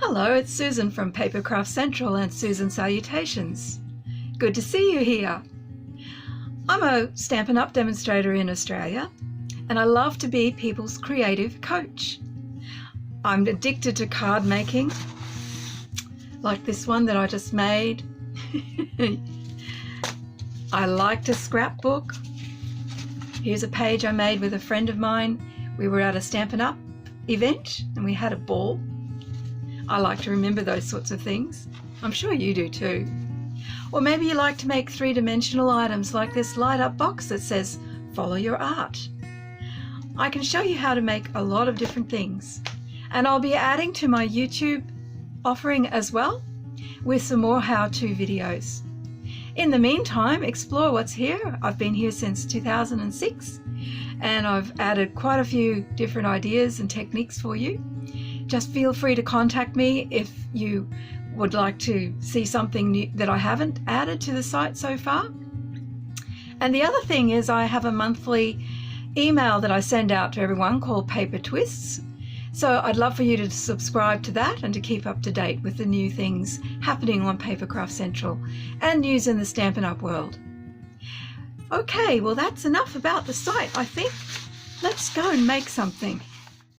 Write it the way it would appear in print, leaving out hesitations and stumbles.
Hello, it's Susan from PaperCraftCentral and Susan Salutations. Good to see you here. I'm a Stampin' Up! Demonstrator in Australia and I love to be people's creative coach. I'm addicted to card making, like this one that I just made. I like to scrapbook. Here's a page I made with a friend of mine. We were at a Stampin' Up! Event and we had a ball. I like to remember those sorts of things. I'm sure you do too. Or maybe you like to make three-dimensional items like this light-up box that says, "Follow your art." I can show you how to make a lot of different things. And I'll be adding to my YouTube offering as well with some more how-to videos. In the meantime, explore what's here. I've been here since 2006 and I've added quite a few different ideas and techniques for you. Just feel free to contact me if you would like to see something new that I haven't added to the site so far. And the other thing is I have a monthly email that I send out to everyone called Paper Twists. So I'd love for you to subscribe to that and to keep up to date with the new things happening on PaperCraft Central and news in the Stampin' Up! World. Okay, well that's enough about the site, I think. Let's go and make something.